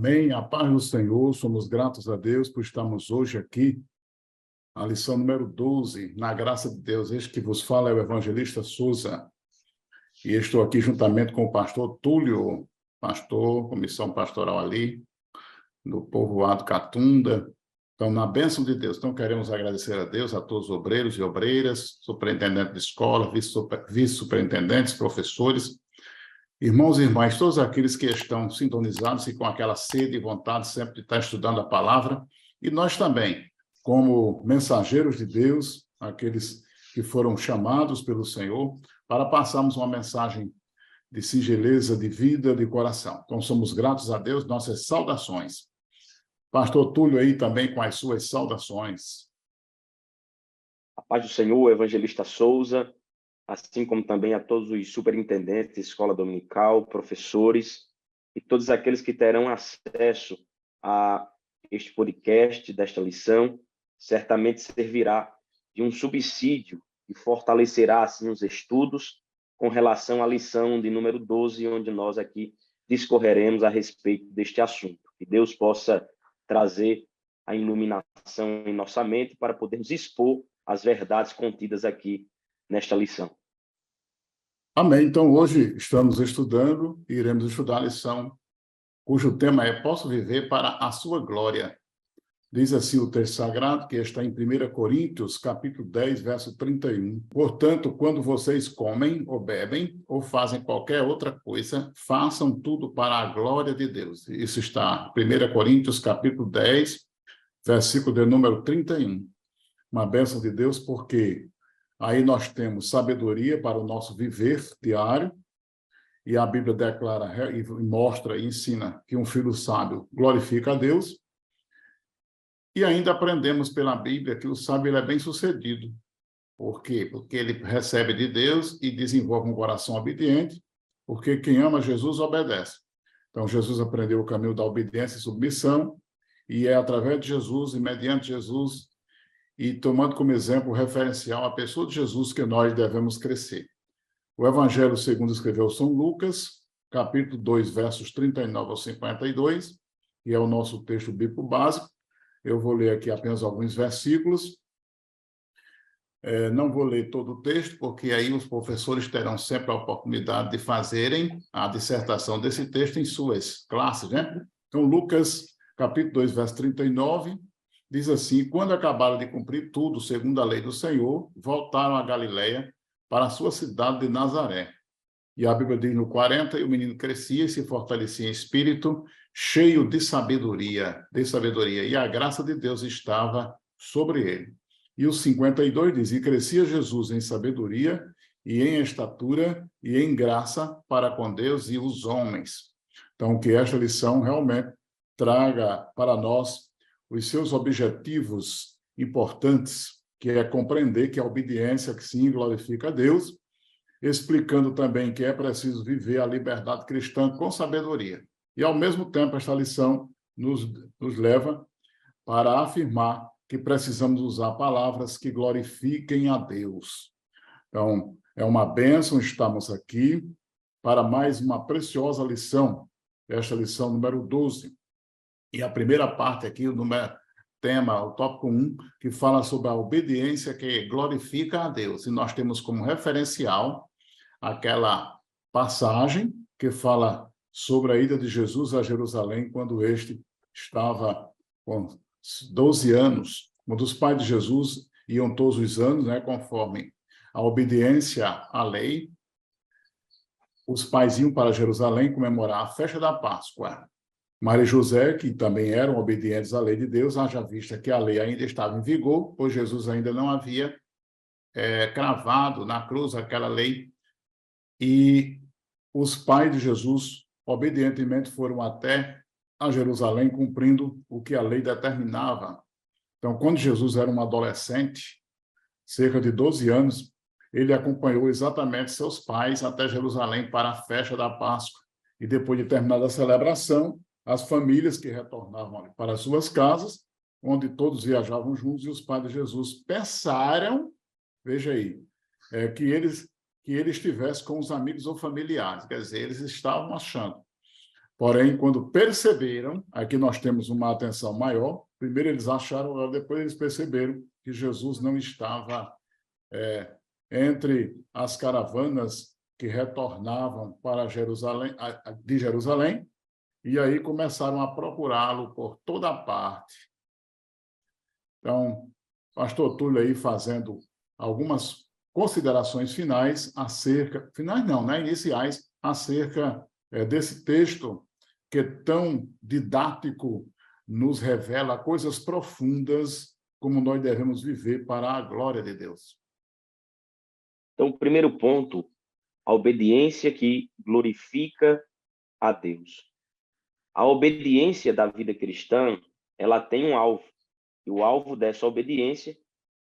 Amém. A paz do Senhor, somos gratos a Deus por estarmos hoje aqui, a lição número 12, na graça de Deus. Este que vos fala é o evangelista Souza, e estou aqui juntamente com o pastor Túlio, pastor, comissão pastoral ali, do povoado Catunda. Então, na bênção de Deus, então queremos agradecer a Deus, a todos os obreiros e obreiras, superintendente de escola, vice-superintendentes, professores, irmãos e irmãs, todos aqueles que estão sintonizados e com aquela sede e vontade sempre de estar estudando a palavra, e nós também, como mensageiros de Deus, aqueles que foram chamados pelo Senhor, para passarmos uma mensagem de singeleza, de vida, de coração. Então, somos gratos a Deus, nossas saudações. Pastor Túlio aí também com as suas saudações. A paz do Senhor, evangelista Souza, assim como também a todos os superintendentes de escola dominical, professores e todos aqueles que terão acesso a este podcast, desta lição, certamente servirá de um subsídio e fortalecerá, assim, os estudos com relação à lição de número 12, onde nós aqui discorreremos a respeito deste assunto. Que Deus possa trazer a iluminação em nossa mente para podermos expor as verdades contidas aqui nesta lição. Amém. Então, hoje estamos estudando e iremos estudar a lição cujo tema é Posso Viver para a Sua Glória. Diz assim o texto sagrado, que está em 1 Coríntios, capítulo 10, verso 31. Portanto, quando vocês comem ou bebem ou fazem qualquer outra coisa, façam tudo para a glória de Deus. Isso está em 1 Coríntios, capítulo 10, versículo de número 31. Uma bênção de Deus, porque aí nós temos sabedoria para o nosso viver diário, e a Bíblia declara, e mostra e ensina que um filho sábio glorifica a Deus, e ainda aprendemos pela Bíblia que o sábio ele é bem-sucedido. Por quê? Porque ele recebe de Deus e desenvolve um coração obediente, porque quem ama Jesus obedece. Então, Jesus aprendeu o caminho da obediência e submissão, e é através de Jesus e mediante Jesus, e tomando como exemplo referencial a pessoa de Jesus que nós devemos crescer. O Evangelho segundo escreveu São Lucas, capítulo 2, versos 39 ao 52, que é o nosso texto bíblico básico. Eu vou ler aqui apenas alguns versículos. Não vou ler todo o texto, porque aí os professores terão sempre a oportunidade de fazerem a dissertação desse texto em suas classes, né? Então, Lucas, capítulo 2, verso 39, diz assim: quando acabaram de cumprir tudo segundo a lei do Senhor, voltaram a Galiléia para a sua cidade de Nazaré. E a Bíblia diz no 40, e o menino crescia e se fortalecia em espírito, cheio de sabedoria, e a graça de Deus estava sobre ele. E o 52 diz, e crescia Jesus em sabedoria, e em estatura, e em graça para com Deus e os homens. Então, que esta lição realmente traga para nós os seus objetivos importantes, que é compreender que a obediência, que sim, glorifica a Deus, explicando também que é preciso viver a liberdade cristã com sabedoria. E, ao mesmo tempo, esta lição nos leva para afirmar que precisamos usar palavras que glorifiquem a Deus. Então, é uma bênção estarmos aqui para mais uma preciosa lição, esta lição número 12. E a primeira parte aqui, o tema, o tópico 1, que fala sobre a obediência que glorifica a Deus. E nós temos como referencial aquela passagem que fala sobre a ida de Jesus a Jerusalém, quando este estava com 12 anos, quando os pais de Jesus iam todos os anos, né, conforme a obediência à lei, os pais iam para Jerusalém comemorar a festa da Páscoa. Maria e José, que também eram obedientes à lei de Deus, haja vista que a lei ainda estava em vigor, pois Jesus ainda não havia cravado na cruz aquela lei, e os pais de Jesus, obedientemente, foram até a Jerusalém, cumprindo o que a lei determinava. Então, quando Jesus era um adolescente, cerca de 12 anos, ele acompanhou exatamente seus pais até Jerusalém para a festa da Páscoa. E depois de terminada a celebração, as famílias que retornavam para suas casas, onde todos viajavam juntos, e os pais de Jesus pensaram, veja aí, que ele estivesse com os amigos ou familiares. Quer dizer, eles estavam achando. Porém, quando perceberam, aqui nós temos uma atenção maior, primeiro eles acharam, depois eles perceberam que Jesus não estava entre as caravanas que retornavam para Jerusalém, de Jerusalém, e aí começaram a procurá-lo por toda parte. Então, pastor Túlio aí fazendo algumas considerações finais acerca, finais não, né, iniciais, acerca desse texto que tão didático nos revela coisas profundas como nós devemos viver para a glória de Deus. Então, o primeiro ponto, a obediência que glorifica a Deus. A obediência da vida cristã, ela tem um alvo. E o alvo dessa obediência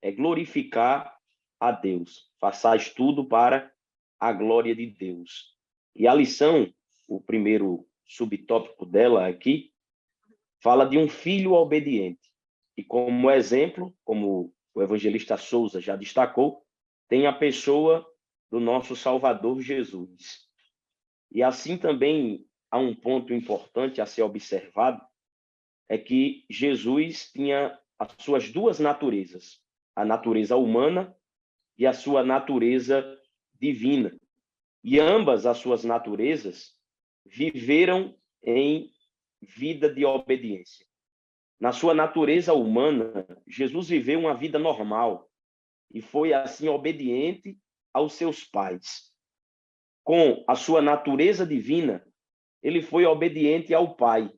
é glorificar a Deus. Façais tudo para a glória de Deus. E a lição, o primeiro subtópico dela aqui, fala de um filho obediente. E como exemplo, como o evangelista Souza já destacou, tem a pessoa do nosso Salvador Jesus. E assim também há um ponto importante a ser observado, é que Jesus tinha as suas duas naturezas, a natureza humana e a sua natureza divina. E ambas as suas naturezas viveram em vida de obediência. Na sua natureza humana, Jesus viveu uma vida normal e foi assim obediente aos seus pais. Com a sua natureza divina, ele foi obediente ao Pai,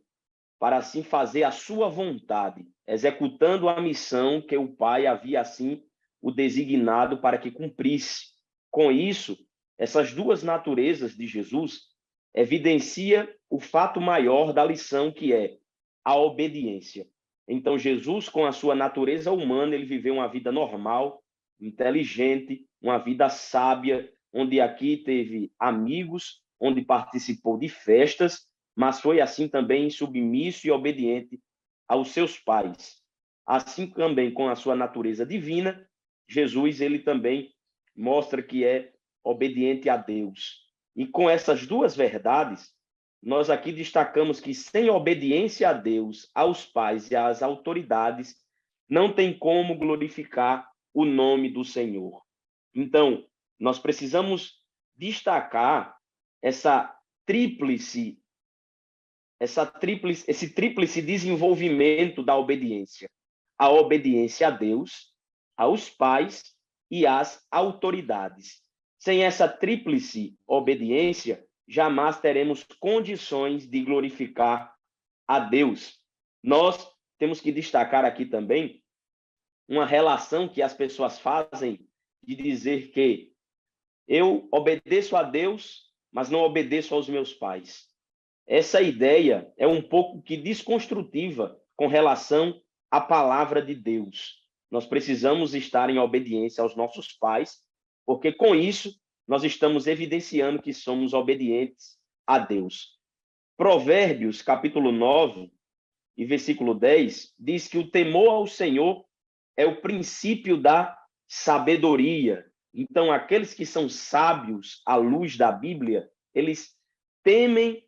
para assim fazer a sua vontade, executando a missão que o Pai havia assim o designado para que cumprisse. Com isso, essas duas naturezas de Jesus evidencia o fato maior da lição, que é a obediência. Então, Jesus, com a sua natureza humana, ele viveu uma vida normal, inteligente, uma vida sábia, onde aqui teve amigos, onde participou de festas, mas foi assim também submisso e obediente aos seus pais. Assim também com a sua natureza divina, Jesus ele também mostra que é obediente a Deus. E com essas duas verdades, nós aqui destacamos que sem obediência a Deus, aos pais e às autoridades, não tem como glorificar o nome do Senhor. Então, nós precisamos destacar esse tríplice desenvolvimento da obediência. A obediência a Deus, aos pais e às autoridades. Sem essa tríplice obediência, jamais teremos condições de glorificar a Deus. Nós temos que destacar aqui também uma relação que as pessoas fazem de dizer que eu obedeço a Deus, mas não obedeço aos meus pais. Essa ideia é um pouco que desconstrutiva com relação à palavra de Deus. Nós precisamos estar em obediência aos nossos pais, porque com isso nós estamos evidenciando que somos obedientes a Deus. Provérbios, capítulo 9, e versículo 10, diz que o temor ao Senhor é o princípio da sabedoria. Então, aqueles que são sábios à luz da Bíblia, eles temem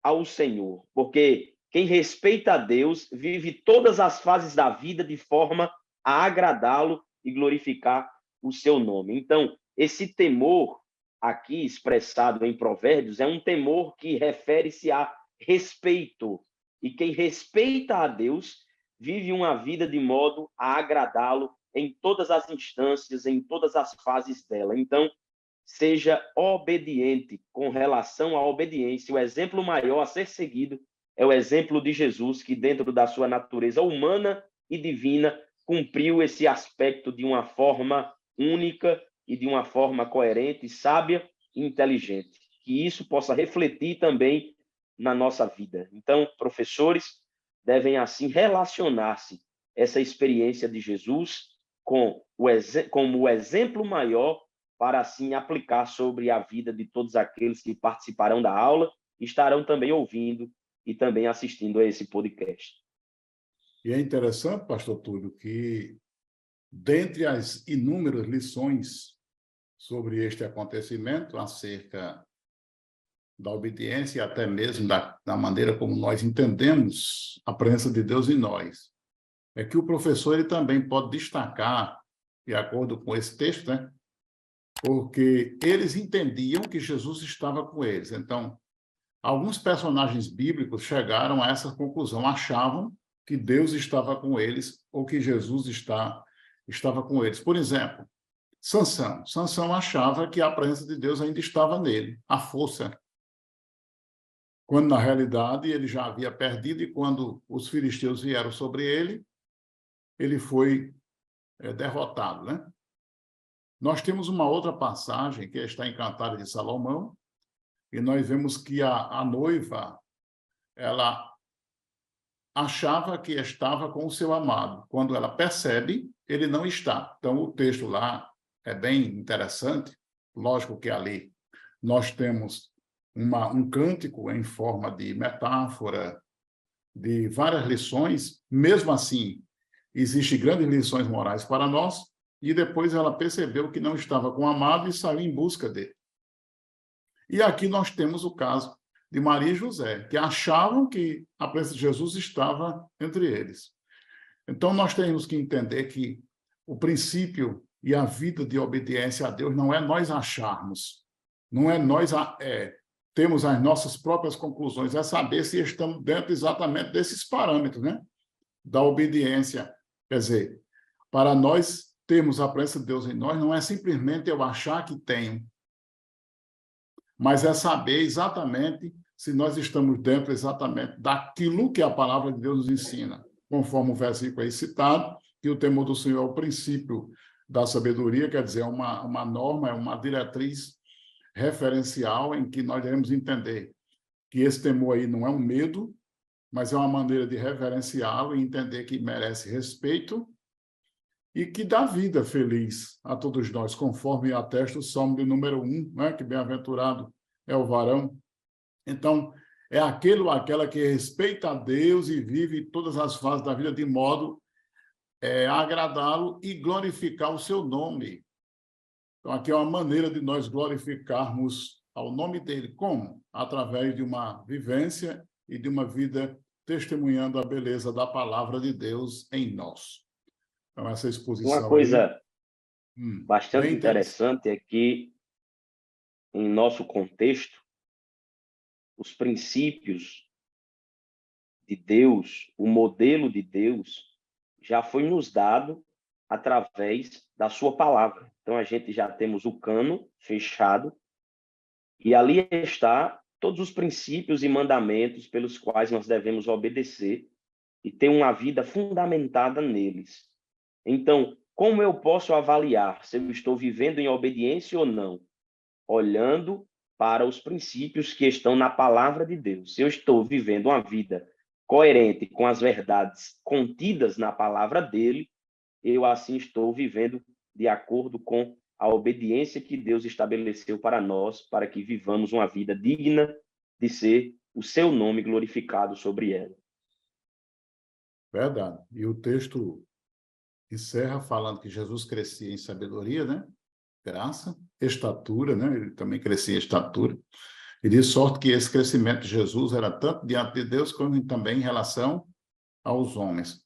ao Senhor, porque quem respeita a Deus vive todas as fases da vida de forma a agradá-lo e glorificar o seu nome. Então, esse temor aqui expressado em Provérbios é um temor que refere-se a respeito. E quem respeita a Deus vive uma vida de modo a agradá-lo em todas as instâncias, em todas as fases dela. Então, seja obediente com relação à obediência. O exemplo maior a ser seguido é o exemplo de Jesus, que dentro da sua natureza humana e divina, cumpriu esse aspecto de uma forma única e de uma forma coerente, sábia e inteligente. Que isso possa refletir também na nossa vida. Então, professores devem assim relacionar-se essa experiência de Jesus como o exemplo maior para assim aplicar sobre a vida de todos aqueles que participarão da aula e estarão também ouvindo e também assistindo a esse podcast. E é interessante, pastor Túlio, que dentre as inúmeras lições sobre este acontecimento, acerca da obediência e até mesmo da maneira como nós entendemos a presença de Deus em nós, é que o professor ele também pode destacar, de acordo com esse texto, né? Porque eles entendiam que Jesus estava com eles. Então, alguns personagens bíblicos chegaram a essa conclusão, achavam que Deus estava com eles ou que Jesus estava com eles. Por exemplo, Sansão achava que a presença de Deus ainda estava nele, a força, quando na realidade ele já havia perdido e quando os filisteus vieram sobre ele, ele foi derrotado, né? Nós temos uma outra passagem que está em Cantares de Salomão e nós vemos que a noiva, ela achava que estava com o seu amado. Quando ela percebe, ele não está. Então, o texto lá é bem interessante. Lógico que ali nós temos um cântico em forma de metáfora, de várias lições. Mesmo assim, existem grandes lições morais para nós. E depois ela percebeu que não estava com o amado e saiu em busca dele. E aqui nós temos o caso de Maria e José, que achavam que a presença de Jesus estava entre eles. Então, nós temos que entender que o princípio e a vida de obediência a Deus não é nós acharmos, não é nós temos as nossas próprias conclusões, é saber se estamos dentro exatamente desses parâmetros, né? Da obediência. Quer dizer, para nós termos a presença de Deus em nós, não é simplesmente eu achar que tenho, mas é saber exatamente se nós estamos dentro exatamente daquilo que a palavra de Deus nos ensina, conforme o versículo aí citado, que o temor do Senhor é o princípio da sabedoria, quer dizer, é uma norma, é uma diretriz referencial em que nós devemos entender que esse temor aí não é um medo, mas é uma maneira de reverenciá-lo e entender que merece respeito e que dá vida feliz a todos nós, conforme atesta o Salmo de número 1, né? Que bem-aventurado é o varão. Então, é aquele ou aquela que respeita a Deus e vive todas as fases da vida de modo a agradá-lo e glorificar o seu nome. Então, aqui é uma maneira de nós glorificarmos ao nome dele. Como? Através de uma vivência e de uma vida testemunhando a beleza da palavra de Deus em nós. Então, essa exposição Uma coisa bastante bem interessante é que, em nosso contexto, os princípios de Deus, o modelo de Deus, já foi nos dado através da sua palavra. Então, a gente já temos o cano fechado e ali está todos os princípios e mandamentos pelos quais nós devemos obedecer e ter uma vida fundamentada neles. Então, como eu posso avaliar se eu estou vivendo em obediência ou não? Olhando para os princípios que estão na palavra de Deus. Se eu estou vivendo uma vida coerente com as verdades contidas na palavra dele, eu assim estou vivendo de acordo com a obediência que Deus estabeleceu para nós, para que vivamos uma vida digna de ser o seu nome glorificado sobre ela. Verdade. E o texto encerra falando que Jesus crescia em sabedoria, né? Graça, estatura, né? Ele também crescia em estatura. E de sorte que esse crescimento de Jesus era tanto diante de Deus, como também em relação aos homens.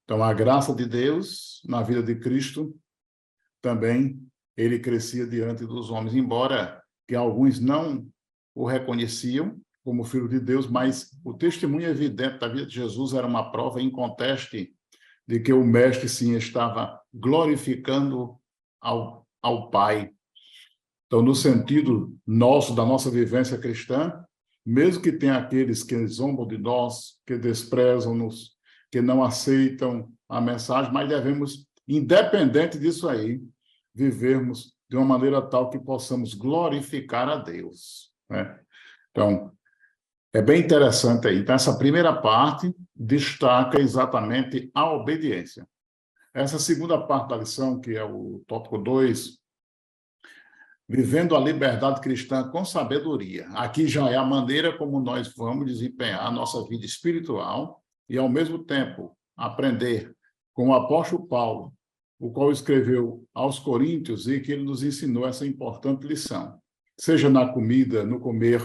Então, a graça de Deus na vida de Cristo, também ele crescia diante dos homens, embora que alguns não o reconheciam como filho de Deus, mas o testemunho evidente da vida de Jesus era uma prova inconteste de que o Mestre, sim, estava glorificando ao Pai. Então, no sentido nosso, da nossa vivência cristã, mesmo que tenha aqueles que zombam de nós, que desprezam-nos, que não aceitam a mensagem, mas devemos, independente disso aí, vivermos de uma maneira tal que possamos glorificar a Deus, né? Então, é bem interessante aí. Então, essa primeira parte destaca exatamente a obediência. Essa segunda parte da lição, que é o tópico 2, vivendo a liberdade cristã com sabedoria. Aqui já é a maneira como nós vamos desempenhar a nossa vida espiritual e, ao mesmo tempo, aprender com o apóstolo Paulo, o qual escreveu aos Coríntios e que ele nos ensinou essa importante lição. Seja na comida, no comer,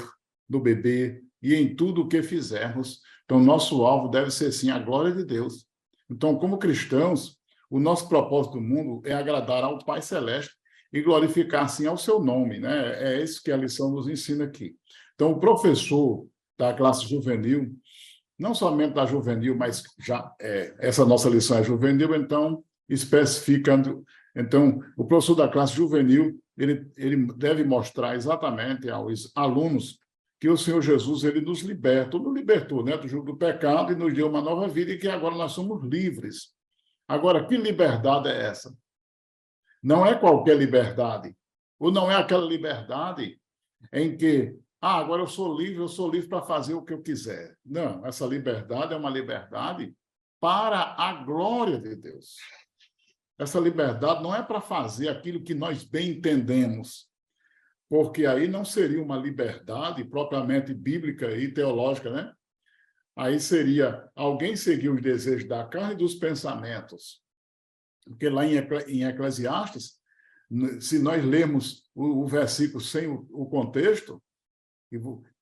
no beber e em tudo o que fizermos. Então, nosso alvo deve ser, sim, a glória de Deus. Então, como cristãos, o nosso propósito do mundo é agradar ao Pai Celeste e glorificar, sim, ao seu nome, né? É isso que a lição nos ensina aqui. Então, o professor da classe juvenil, não somente da juvenil, mas já essa nossa lição é juvenil, então, especificando. Então, o professor da classe juvenil, ele deve mostrar exatamente aos alunos que o Senhor Jesus ele nos liberta, nos libertou, né, do jugo do pecado e nos deu uma nova vida e que agora nós somos livres. Agora, que liberdade é essa? Não é qualquer liberdade. Ou não é aquela liberdade em que, agora eu sou livre para fazer o que eu quiser. Não, essa liberdade é uma liberdade para a glória de Deus. Essa liberdade não é para fazer aquilo que nós bem entendemos, porque aí não seria uma liberdade propriamente bíblica e teológica, né? Aí seria alguém seguir os desejos da carne e dos pensamentos. Porque lá em Eclesiastes, se nós lermos o versículo sem o contexto,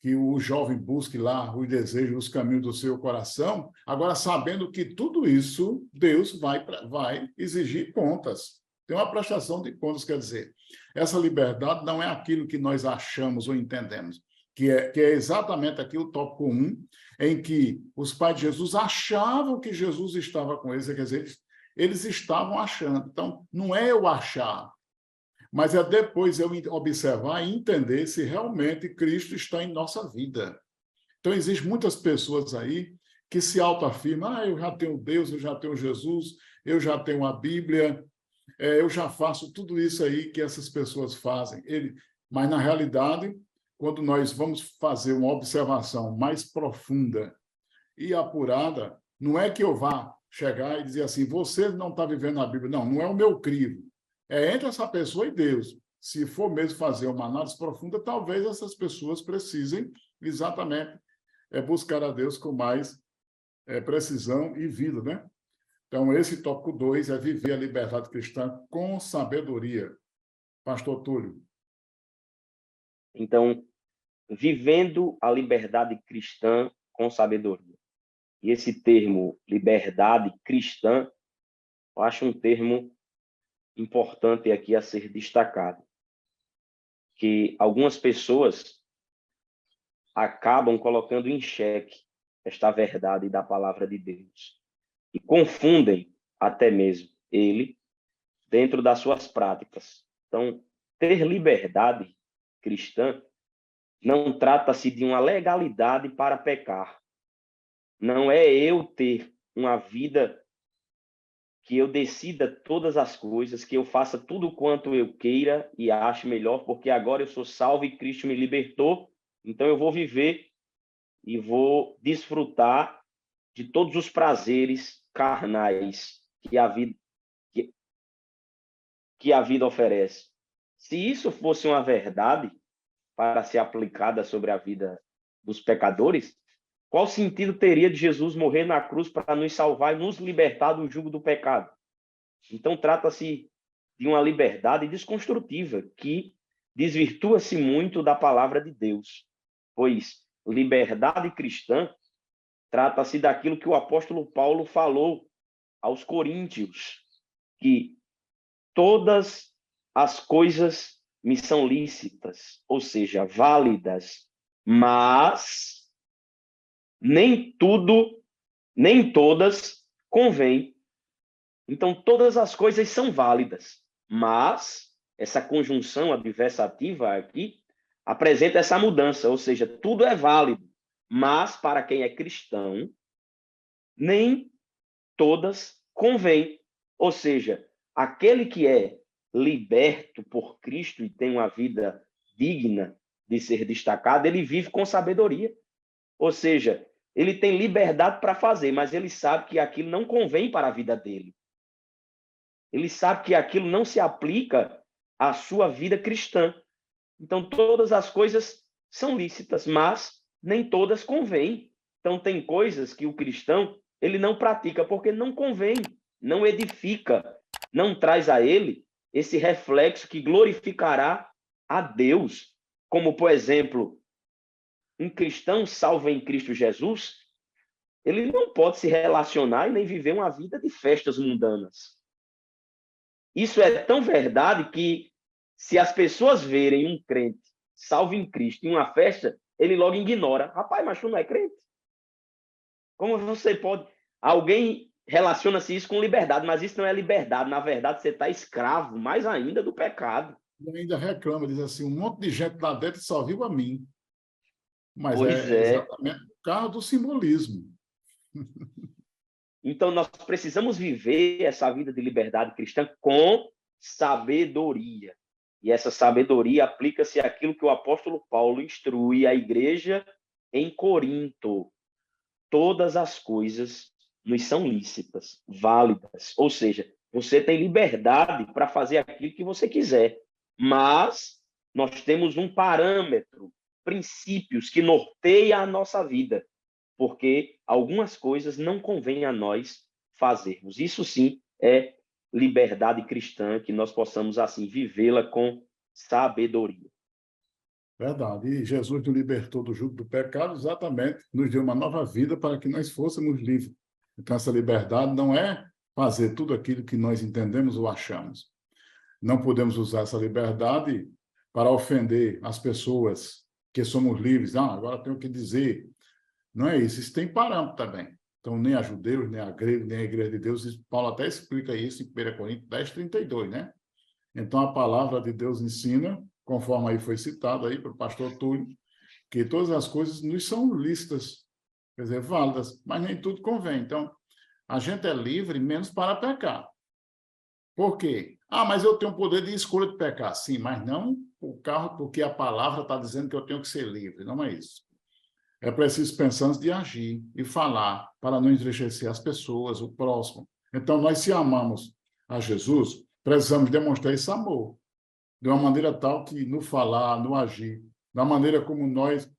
que o jovem busque lá os desejos, os caminhos do seu coração, agora sabendo que tudo isso, Deus vai exigir contas. Tem uma prestação de contas, quer dizer, essa liberdade não é aquilo que nós achamos ou entendemos, que é exatamente aqui o tópico 1, em que os pais de Jesus achavam que Jesus estava com eles, quer dizer, eles estavam achando. Então, não é eu achar, mas é depois eu observar e entender se realmente Cristo está em nossa vida. Então, existem muitas pessoas aí que se autoafirmam, eu já tenho Deus, eu já tenho Jesus, eu já tenho a Bíblia, eu já faço tudo isso aí que essas pessoas fazem. Mas, na realidade, quando nós vamos fazer uma observação mais profunda e apurada, não é que eu vá chegar e dizer assim, você não está vivendo a Bíblia. Não, não é o meu crivo. É entre essa pessoa e Deus. Se for mesmo fazer uma análise profunda, talvez essas pessoas precisem exatamente buscar a Deus com mais precisão e vida, né? Então, esse tópico 2 é viver a liberdade cristã com sabedoria. Pastor Túlio. Então, vivendo a liberdade cristã com sabedoria. E esse termo, liberdade cristã, eu acho um termo importante aqui a ser destacado. Que algumas pessoas acabam colocando em xeque esta verdade da palavra de Deus. E confundem até mesmo ele dentro das suas práticas. Então, ter liberdade cristã não trata-se de uma legalidade para pecar. Não é eu ter uma vida que eu decida todas as coisas, que eu faça tudo quanto eu queira e ache melhor, porque agora eu sou salvo e Cristo me libertou, então eu vou viver e vou desfrutar de todos os prazeres carnais que a vida oferece. Se isso fosse uma verdade para ser aplicada sobre a vida dos pecadores, qual sentido teria de Jesus morrer na cruz para nos salvar e nos libertar do jugo do pecado? Então, trata-se de uma liberdade desconstrutiva que desvirtua-se muito da palavra de Deus, pois liberdade cristã trata-se daquilo que o apóstolo Paulo falou aos coríntios, que todas as coisas me são lícitas, ou seja, válidas, mas nem tudo, nem todas convém. Então, todas as coisas são válidas, mas essa conjunção adversativa aqui apresenta essa mudança, ou seja, tudo é válido, mas para quem é cristão, nem todas convém. Ou seja, aquele que é liberto por Cristo e tem uma vida digna de ser destacado, ele vive com sabedoria. Ou seja, ele tem liberdade para fazer, mas ele sabe que aquilo não convém para a vida dele. Ele sabe que aquilo não se aplica à sua vida cristã. Então, todas as coisas são lícitas, mas nem todas convêm. Então, tem coisas que o cristão ele não pratica porque não convém, não edifica, não traz a ele esse reflexo que glorificará a Deus. Como, por exemplo, um cristão salvo em Cristo Jesus, ele não pode se relacionar e nem viver uma vida de festas mundanas. Isso é tão verdade que, se as pessoas verem um crente salvo em Cristo em uma festa, ele logo ignora. Rapaz, mas tu não é crente? Como você pode... Alguém relaciona-se isso com liberdade, mas isso não é liberdade. Na verdade, você está escravo, mais ainda, do pecado. E ainda reclama, diz assim, um monte de gente lá dentro só viu a mim. Mas Pois é é. exatamente o carro do simbolismo. Então, nós precisamos viver essa vida de liberdade cristã com sabedoria. E essa sabedoria aplica-se àquilo que o apóstolo Paulo instrui à igreja em Corinto. Todas as coisas nos são lícitas, válidas. Ou seja, você tem liberdade para fazer aquilo que você quiser. Mas nós temos um parâmetro, princípios que norteiam a nossa vida, porque algumas coisas não convém a nós fazermos. Isso sim é liberdade cristã, que nós possamos assim vivê-la com sabedoria. Verdade. E Jesus nos libertou do jugo do pecado, exatamente, nos deu uma nova vida para que nós fôssemos livres. Então, essa liberdade não é fazer tudo aquilo que nós entendemos ou achamos. Não podemos usar essa liberdade para ofender as pessoas que somos livres. Ah, agora tenho que dizer. Não é isso. Isso tem parâmetro também. Então, nem a judeus, nem a grego, nem a igreja de Deus. Paulo até explica isso em 1 Coríntios 10:32, né? Então, a palavra de Deus ensina, conforme aí foi citado aí pelo pastor Túlio, que todas as coisas nos são lícitas, quer dizer, válidas, mas nem tudo convém. Então, a gente é livre menos para pecar. Por quê? Ah, mas eu tenho o poder de escolha de pecar. Sim, mas não o carro, porque a palavra está dizendo que eu tenho que ser livre. Não é isso. É preciso pensar antes de agir e falar para não entristecer as pessoas, o próximo. Então, nós, se amamos a Jesus, precisamos demonstrar esse amor de uma maneira tal que, no falar, no agir, da maneira como nós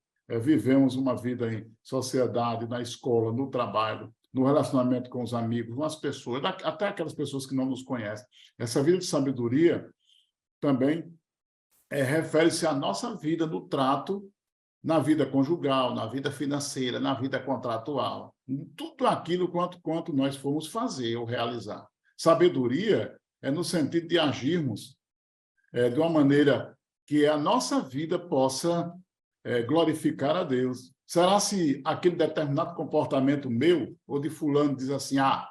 vivemos uma vida em sociedade, na escola, no trabalho, no relacionamento com os amigos, com as pessoas, até aquelas pessoas que não nos conhecem. Essa vida de sabedoria também refere-se à nossa vida no trato, na vida conjugal, na vida financeira, na vida contratual, em tudo aquilo quanto nós formos fazer ou realizar. Sabedoria é no sentido de agirmos de uma maneira que a nossa vida possa glorificar a Deus. Será se aquele determinado comportamento meu ou de fulano diz assim, ah,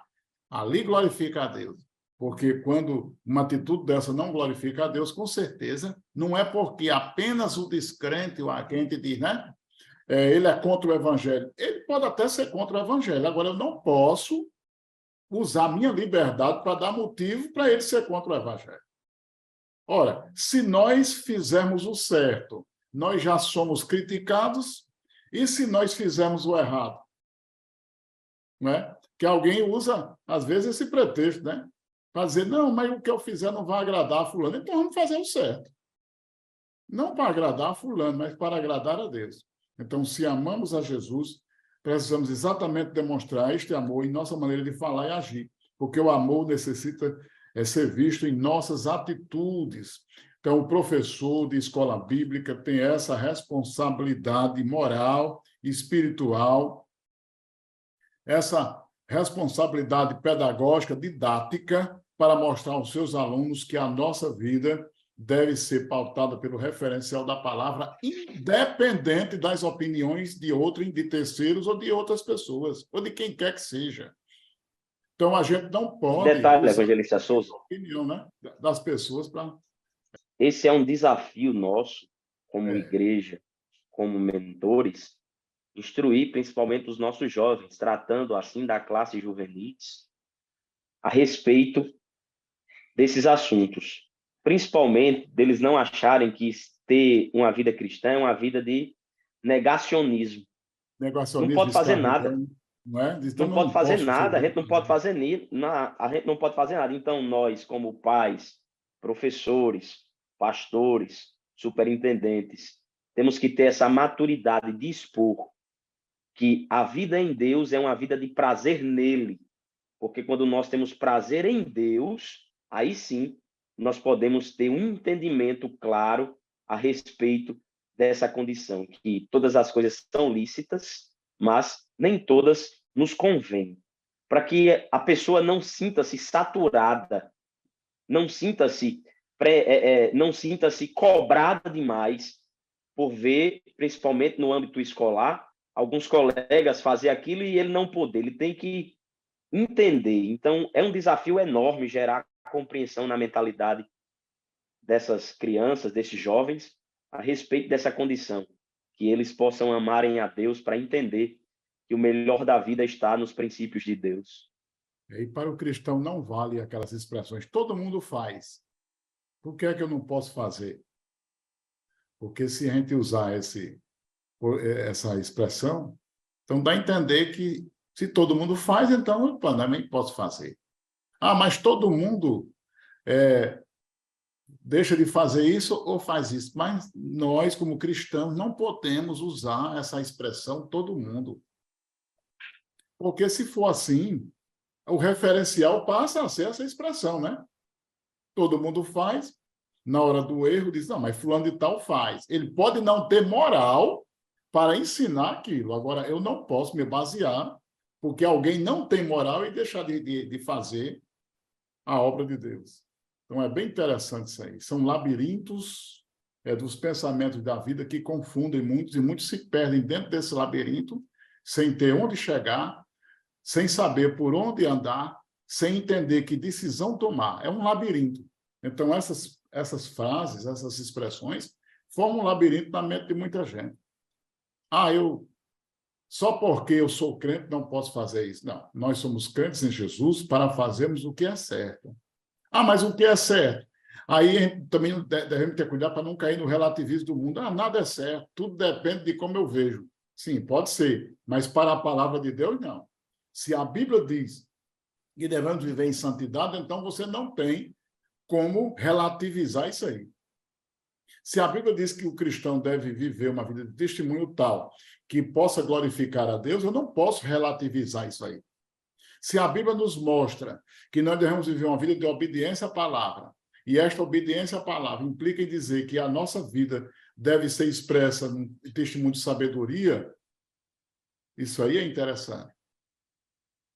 ali glorifica a Deus? Porque quando uma atitude dessa não glorifica a Deus, com certeza, não é porque apenas o descrente, ou a gente diz, né? Ele é contra o evangelho. Ele pode até ser contra o evangelho. Agora, eu não posso usar minha liberdade para dar motivo para ele ser contra o evangelho. Ora, se nós fizermos o certo, nós já somos criticados, e se nós fizermos o errado? Né? Que alguém usa, às vezes, esse pretexto, né? Para dizer, não, mas o que eu fizer não vai agradar a fulano. Então, vamos fazer o certo. Não para agradar a fulano, mas para agradar a Deus. Então, se amamos a Jesus, precisamos exatamente demonstrar este amor em nossa maneira de falar e agir, porque o amor necessita ser visto em nossas atitudes. Então, o professor de escola bíblica tem essa responsabilidade moral, espiritual, essa responsabilidade pedagógica, didática, para mostrar aos seus alunos que a nossa vida deve ser pautada pelo referencial da palavra, independente das opiniões de outros, de terceiros ou de outras pessoas, ou de quem quer que seja. Então, a gente não pode Detalhe, usar Evangelista Souza, a opinião, né, das pessoas para... esse é um desafio nosso, como igreja, como mentores, instruir principalmente os nossos jovens, tratando assim da classe juvenis, a respeito desses assuntos. Principalmente deles não acharem que ter uma vida cristã é uma vida de negacionismo. Não Negacionismo, pode fazer nada. escravidão, não é? Então, Não pode não fazer posso nada, a fazer. gente não pode fazer a gente não pode fazer nada. Então, nós, como pais, professores, pastores, superintendentes, temos que ter essa maturidade de expor que a vida em Deus é uma vida de prazer nele. Porque quando nós temos prazer em Deus, aí sim nós podemos ter um entendimento claro a respeito dessa condição, que todas as coisas são lícitas, mas nem todas nos convêm, para que a pessoa não sinta-se saturada, não sinta-se não sinta-se cobrada demais por ver, principalmente no âmbito escolar, alguns colegas fazer aquilo e ele não poder, ele tem que entender. Então, é um desafio enorme gerar compreensão na mentalidade dessas crianças, desses jovens, a respeito dessa condição, que eles possam amarem a Deus para entender que o melhor da vida está nos princípios de Deus. E para o cristão não vale aquelas expressões, todo mundo faz. Por que é que eu não posso fazer? Porque se a gente usar essa expressão, então dá a entender que se todo mundo faz, então eu também posso fazer. Ah, mas todo mundo deixa de fazer isso ou faz isso. Mas nós, como cristãos, não podemos usar essa expressão todo mundo. Porque se for assim, o referencial passa a ser essa expressão, né? Todo mundo faz, na hora do erro, diz, não, mas fulano de tal faz. Ele pode não ter moral para ensinar aquilo. Agora, eu não posso me basear porque alguém não tem moral e deixar de fazer a obra de Deus. Então, é bem interessante isso aí. São labirintos dos pensamentos da vida que confundem muitos, e muitos se perdem dentro desse labirinto, sem ter onde chegar, sem saber por onde andar, sem entender que decisão tomar. É um labirinto. Então, essas frases, essas expressões, formam um labirinto na mente de muita gente. Ah, só porque eu sou crente não posso fazer isso. Não, nós somos crentes em Jesus para fazermos o que é certo. Ah, mas o que é certo? Aí também devemos ter cuidado para não cair no relativismo do mundo. Ah, nada é certo, tudo depende de como eu vejo. Sim, pode ser, mas para a palavra de Deus, não. Se a Bíblia diz que devemos viver em santidade, então você não tem como relativizar isso aí. Se a Bíblia diz que o cristão deve viver uma vida de testemunho tal que possa glorificar a Deus, eu não posso relativizar isso aí. Se a Bíblia nos mostra que nós devemos viver uma vida de obediência à palavra, e esta obediência à palavra implica em dizer que a nossa vida deve ser expressa num testemunho de sabedoria, isso aí é interessante.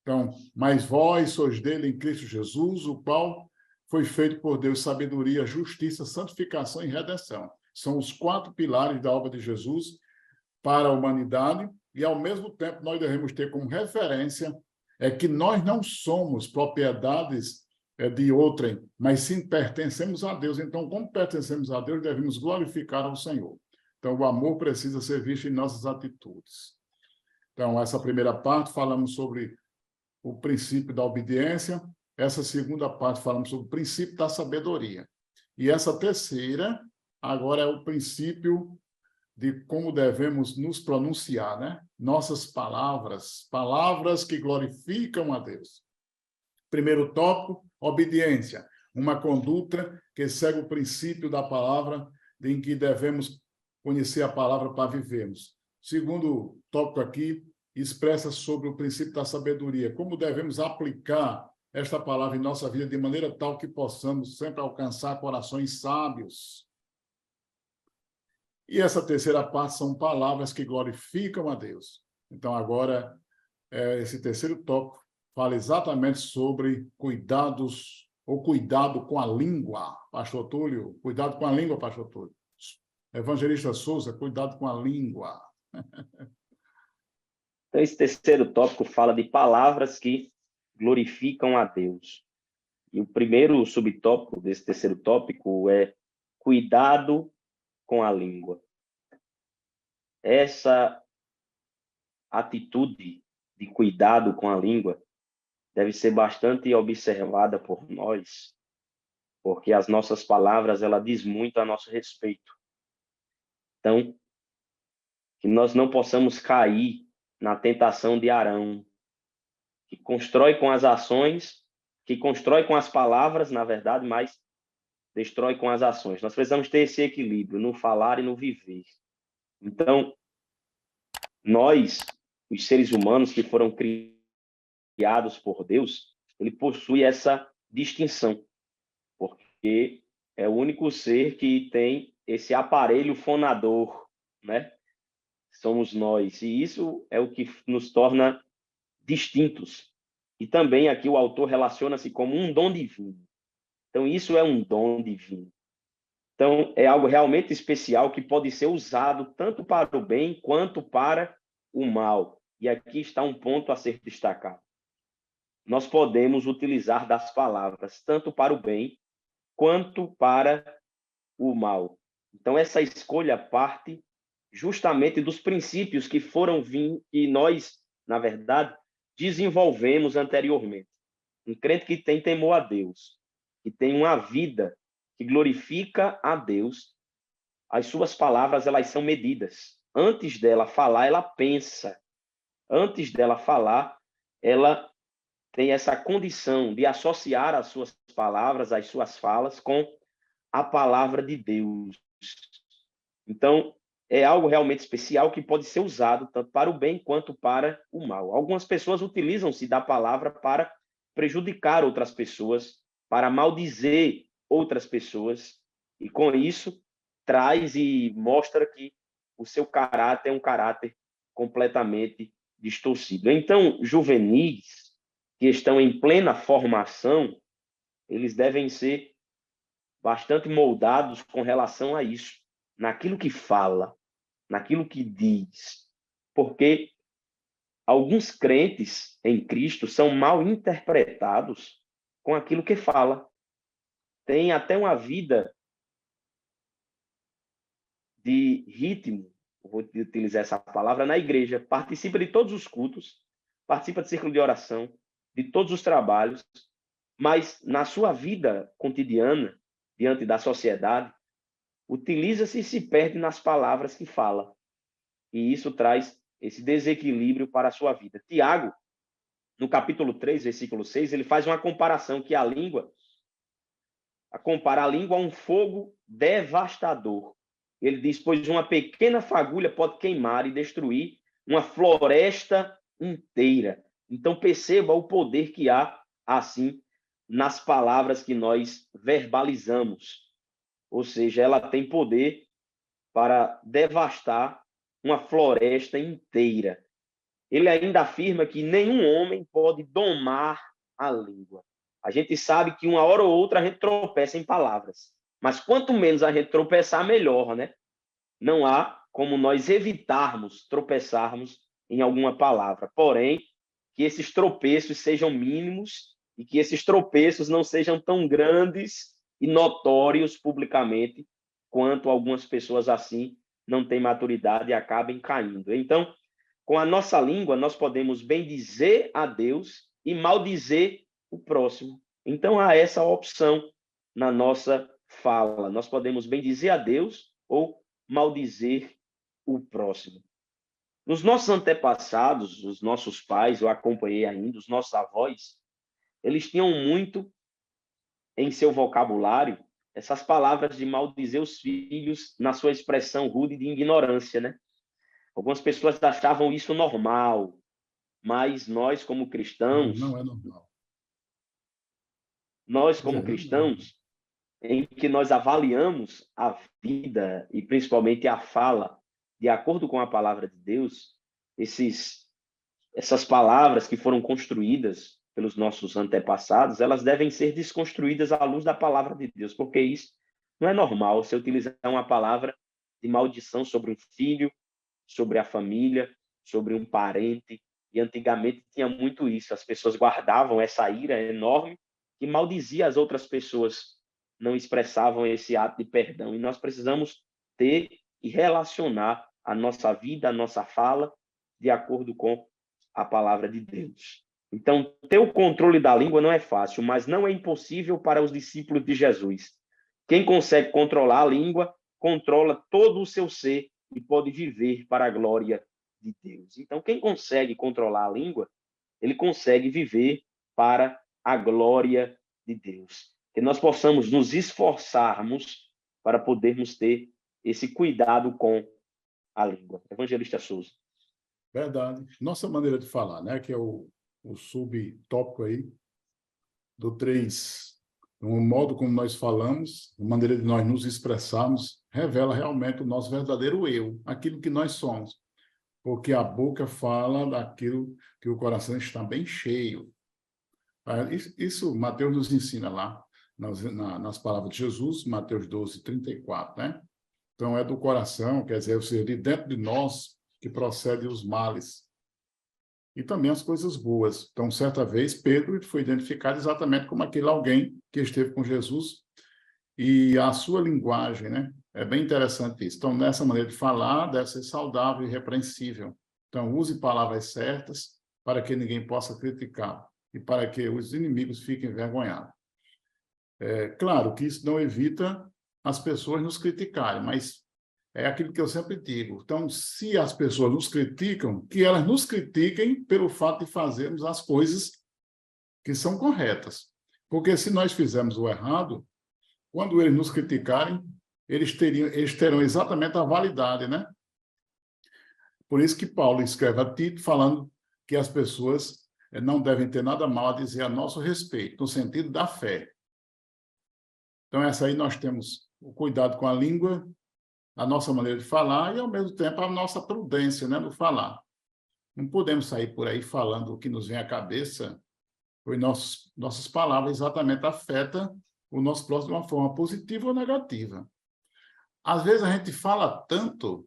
Então, mas vós sois dele em Cristo Jesus, o qual foi feito por Deus sabedoria, justiça, santificação e redenção. São os 4 pilares da obra de Jesus para a humanidade, e ao mesmo tempo nós devemos ter como referência que nós não somos propriedades de outrem, mas sim pertencemos a Deus. Então, como pertencemos a Deus, devemos glorificar ao Senhor. Então, o amor precisa ser visto em nossas atitudes. Então, essa primeira parte falamos sobre o princípio da obediência. Essa segunda parte falamos sobre o princípio da sabedoria. E essa terceira, agora é o princípio de como devemos nos pronunciar, né? Nossas palavras, palavras que glorificam a Deus. Primeiro tópico, obediência, uma conduta que segue o princípio da palavra, em que devemos conhecer a palavra para vivermos. Segundo tópico aqui, expressa sobre o princípio da sabedoria, como devemos aplicar esta palavra em nossa vida de maneira tal que possamos sempre alcançar corações sábios. E essa terceira parte são palavras que glorificam a Deus. Então, agora, esse terceiro tópico fala exatamente sobre cuidados, ou cuidado com a língua, Pastor Túlio. Cuidado com a língua, Pastor Túlio. Evangelista Souza, cuidado com a língua. Então, esse terceiro tópico fala de palavras que glorificam a Deus. E o primeiro subtópico desse terceiro tópico é cuidado com a língua. Essa atitude de cuidado com a língua deve ser bastante observada por nós, porque as nossas palavras, ela diz muito a nosso respeito. Então, que nós não possamos cair na tentação de Arão, que constrói com as ações, que constrói com as palavras, na verdade, mas destrói com as ações. Nós precisamos ter esse equilíbrio no falar e no viver. Então, nós, os seres humanos que foram criados por Deus, ele possui essa distinção, porque é o único ser que tem esse aparelho fonador né? Somos nós. E isso é o que nos torna distintos. E também aqui o autor relaciona-se como um dom divino. Então, isso é um dom divino. Então, é algo realmente especial que pode ser usado tanto para o bem quanto para o mal. E aqui está um ponto a ser destacado. Nós podemos utilizar das palavras tanto para o bem quanto para o mal. Então, essa escolha parte justamente dos princípios que foram que nós, na verdade, desenvolvemos anteriormente. Um crente que tem temor a Deus, que tem uma vida que glorifica a Deus, as suas palavras elas são medidas. Antes dela falar, ela pensa. Antes dela falar, ela tem essa condição de associar as suas palavras, as suas falas com a palavra de Deus. Então, é algo realmente especial que pode ser usado tanto para o bem quanto para o mal. Algumas pessoas utilizam-se da palavra para prejudicar outras pessoas, para maldizer outras pessoas, e com isso traz e mostra que o seu caráter é um caráter completamente distorcido. Então, juvenis que estão em plena formação, eles devem ser bastante moldados com relação a isso, naquilo que fala, naquilo que diz, porque alguns crentes em Cristo são mal interpretados com aquilo que fala. Tem até uma vida de ritmo, vou utilizar essa palavra, na igreja, participa de todos os cultos, participa de círculo de oração, de todos os trabalhos, mas na sua vida cotidiana, diante da sociedade, utiliza-se e se perde nas palavras que fala. E isso traz esse desequilíbrio para a sua vida. Tiago, no capítulo 3, versículo 6, ele faz uma comparação que compara a língua a um fogo devastador. Ele diz, pois uma pequena fagulha pode queimar e destruir uma floresta inteira. Então perceba o poder que há, assim, nas palavras que nós verbalizamos. Ou seja, ela tem poder para devastar uma floresta inteira. Ele ainda afirma que nenhum homem pode domar a língua. A gente sabe que uma hora ou outra a gente tropeça em palavras, mas quanto menos a gente tropeçar, melhor, né? Não há como nós evitarmos tropeçarmos em alguma palavra. Porém, que esses tropeços sejam mínimos e que esses tropeços não sejam tão grandes e notórios publicamente quanto algumas pessoas assim não têm maturidade e acabem caindo. Então, com a nossa língua, nós podemos bendizer a Deus e maldizer o próximo. Então, há essa opção na nossa fala. Nós podemos bendizer a Deus ou maldizer o próximo. Nos nossos antepassados, os nossos pais, eu acompanhei ainda, os nossos avós, eles tinham muito em seu vocabulário essas palavras de maldizer os filhos na sua expressão rude de ignorância, né? Algumas pessoas achavam isso normal, mas nós, como Não, cristãos, não é normal. nós, Pois como é, não. cristãos, em que nós avaliamos a vida e principalmente a fala de acordo com a palavra de Deus, essas palavras que foram construídas pelos nossos antepassados, elas devem ser desconstruídas à luz da palavra de Deus, porque isso não é normal. Você utilizar uma palavra de maldição sobre um filho, sobre a família, sobre um parente, e antigamente tinha muito isso. As pessoas guardavam essa ira enorme e maldizia as outras pessoas, não expressavam esse ato de perdão. E nós precisamos ter e relacionar a nossa vida, a nossa fala, de acordo com a palavra de Deus. Então, ter o controle da língua não é fácil, mas não é impossível para os discípulos de Jesus. Quem consegue controlar a língua, controla todo o seu ser e pode viver para a glória de Deus. Então, quem consegue controlar a língua, ele consegue viver para a glória de Deus. Que nós possamos nos esforçarmos para podermos ter esse cuidado com a língua. Evangelista Souza. Verdade. Nossa maneira de falar, né? Que é o subtópico aí do 3. Então, o modo como nós falamos, a maneira de nós nos expressarmos, revela realmente o nosso verdadeiro eu, aquilo que nós somos. Porque a boca fala daquilo que o coração está bem cheio. Isso Mateus nos ensina lá, nas palavras de Jesus, Mateus 12, 34, né? Então, é do coração, quer dizer, de dentro de nós que procedem os males. E também as coisas boas. Então, certa vez, Pedro foi identificado exatamente como aquele alguém que esteve com Jesus e a sua linguagem, né? É bem interessante isso. Então, nessa maneira de falar, deve ser saudável e irrepreensível. Então, use palavras certas para que ninguém possa criticar e para que os inimigos fiquem envergonhados. É claro que isso não evita as pessoas nos criticarem, mas é aquilo que eu sempre digo. Então, se as pessoas nos criticam, que elas nos critiquem pelo fato de fazermos as coisas que são corretas. Porque se nós fizermos o errado, quando eles nos criticarem, eles terão exatamente a validade, né? Por isso que Paulo escreve a Tito falando que as pessoas não devem ter nada mal a dizer a nosso respeito, no sentido da fé. Então, essa aí nós temos o cuidado com a língua, a nossa maneira de falar e, ao mesmo tempo, a nossa prudência, né, no falar. Não podemos sair por aí falando o que nos vem à cabeça, pois nossas palavras exatamente afetam o nosso próximo de uma forma positiva ou negativa. Às vezes a gente fala tanto,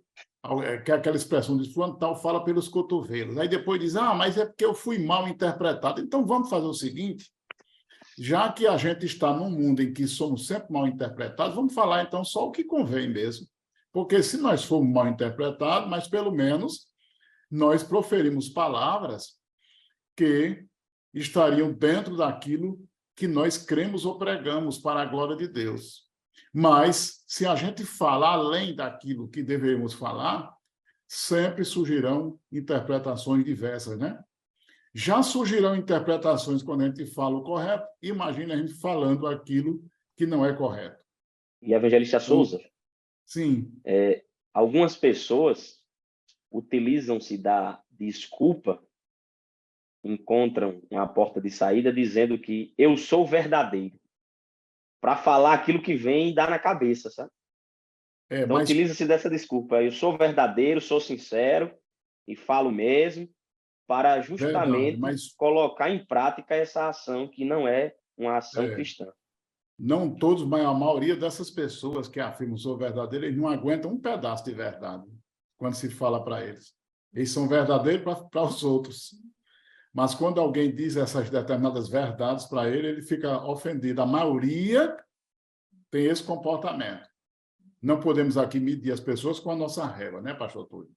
que é aquela expressão de fulano tal fala pelos cotovelos, aí depois diz, mas é porque eu fui mal interpretado. Então vamos fazer o seguinte, já que a gente está num mundo em que somos sempre mal interpretados, vamos falar então só o que convém mesmo. Porque se nós formos mal interpretados, mas pelo menos nós proferimos palavras que estariam dentro daquilo que nós cremos ou pregamos para a glória de Deus. Mas, se a gente fala além daquilo que deveríamos falar, sempre surgirão interpretações diversas, né? Já surgirão interpretações quando a gente fala o correto, imagina a gente falando aquilo que não é correto. E Evangelista Souza, sim. Algumas pessoas utilizam-se da desculpa, encontram uma porta de saída dizendo que eu sou verdadeiro, para falar aquilo que vem e dá na cabeça, sabe? Então, Mas utiliza-se dessa desculpa. Eu sou verdadeiro, sou sincero e falo mesmo, para verdade, justamente mas colocar em prática essa ação que não é uma ação cristã. Não todos, mas a maioria dessas pessoas que afirmam sou verdadeiro, eles não aguentam um pedaço de verdade quando se fala para eles. Eles são verdadeiros para os outros. Mas quando alguém diz essas determinadas verdades para ele, ele fica ofendido. A maioria tem esse comportamento. Não podemos aqui medir as pessoas com a nossa régua, né, pastor Túlio?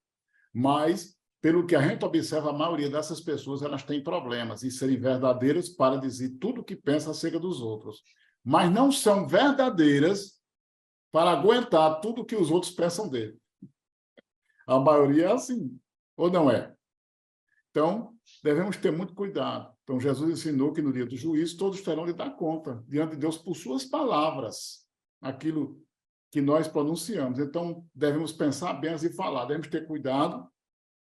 Mas, pelo que a gente observa, a maioria dessas pessoas elas têm problemas em serem verdadeiras para dizer tudo o que pensa acerca dos outros. Mas não são verdadeiras para aguentar tudo o que os outros pensam dele. A maioria é assim, ou não é? Então, devemos ter muito cuidado. Então, Jesus ensinou que no dia do juízo todos terão de dar conta diante de Deus por suas palavras, aquilo que nós pronunciamos. Então, devemos pensar bem antes de falar, devemos ter cuidado.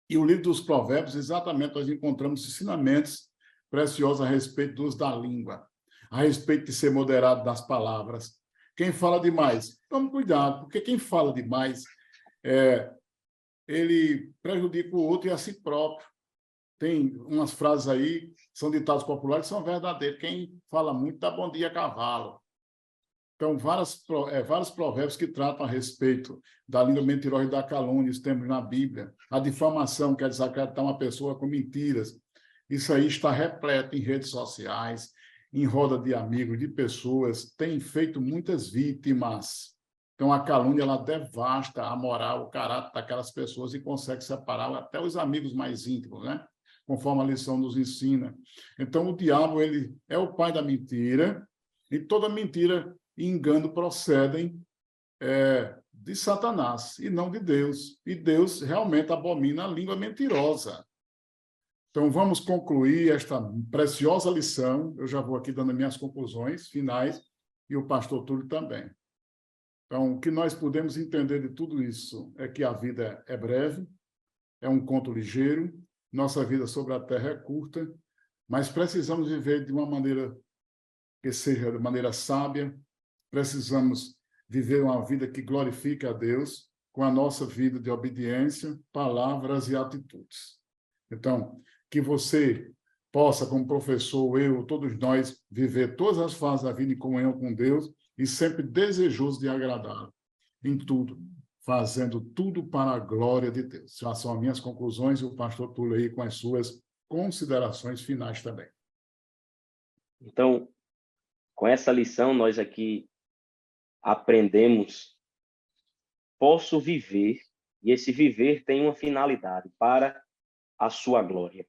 E o livro dos Provérbios, exatamente, nós encontramos ensinamentos preciosos a respeito do uso da língua, a respeito de ser moderado das palavras. Quem fala demais, tome cuidado, porque quem fala demais, ele prejudica o outro e a si próprio. Tem umas frases aí, são ditados populares, que são verdadeiros. Quem fala muito dá bom dia a cavalo. Então, vários provérbios que tratam a respeito da língua mentirosa e da calúnia, temos na Bíblia. A difamação, quer desacreditar uma pessoa com mentiras. Isso aí está repleto em redes sociais, em roda de amigos, de pessoas, tem feito muitas vítimas. Então, a calúnia, ela devasta a moral, o caráter daquelas pessoas e consegue separar até os amigos mais íntimos, né? Conforme a lição nos ensina. Então, o diabo, ele é o pai da mentira, e toda mentira e engano procedem de Satanás e não de Deus. E Deus realmente abomina a língua mentirosa. Então, vamos concluir esta preciosa lição. Eu já vou aqui dando minhas conclusões finais e o pastor Túlio também. Então, o que nós podemos entender de tudo isso é que a vida é breve, é um conto ligeiro, nossa vida sobre a terra é curta, mas precisamos viver de uma maneira que seja de maneira sábia. Precisamos viver uma vida que glorifique a Deus com a nossa vida de obediência, palavras e atitudes. Então, que você possa, como professor, eu, todos nós, viver todas as fases da vida em comunhão com Deus e sempre desejoso de agradá-lo em tudo, fazendo tudo para a glória de Deus. Já são as minhas conclusões e o pastor Túlio aí com as suas considerações finais também. Então, com essa lição, nós aqui aprendemos, posso viver, e esse viver tem uma finalidade, para a sua glória.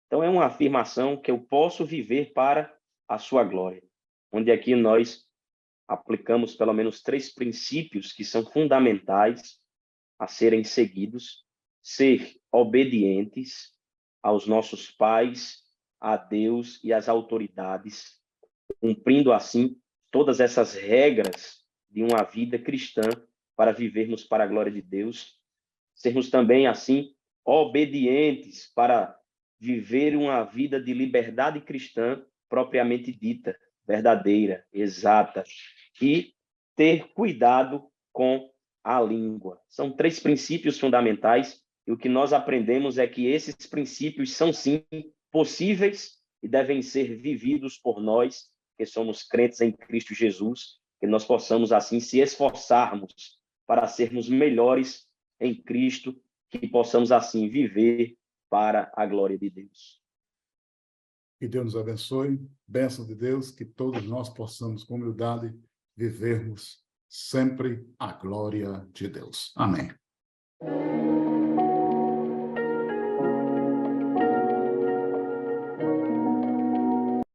Então, é uma afirmação que eu posso viver para a sua glória, onde aqui nós aplicamos pelo menos 3 princípios que são fundamentais a serem seguidos: ser obedientes aos nossos pais, a Deus e às autoridades, cumprindo assim todas essas regras de uma vida cristã para vivermos para a glória de Deus. Sermos também, assim, obedientes para viver uma vida de liberdade cristã propriamente dita, verdadeira, exata, e ter cuidado com a língua. São 3 princípios fundamentais, e o que nós aprendemos é que esses princípios são, sim, possíveis e devem ser vividos por nós, que somos crentes em Cristo Jesus, que nós possamos, assim, se esforçarmos para sermos melhores em Cristo, que possamos, assim, viver para a glória de Deus. Que Deus nos abençoe, bênção de Deus, que todos nós possamos, com humildade, vivermos sempre a glória de Deus. Amém.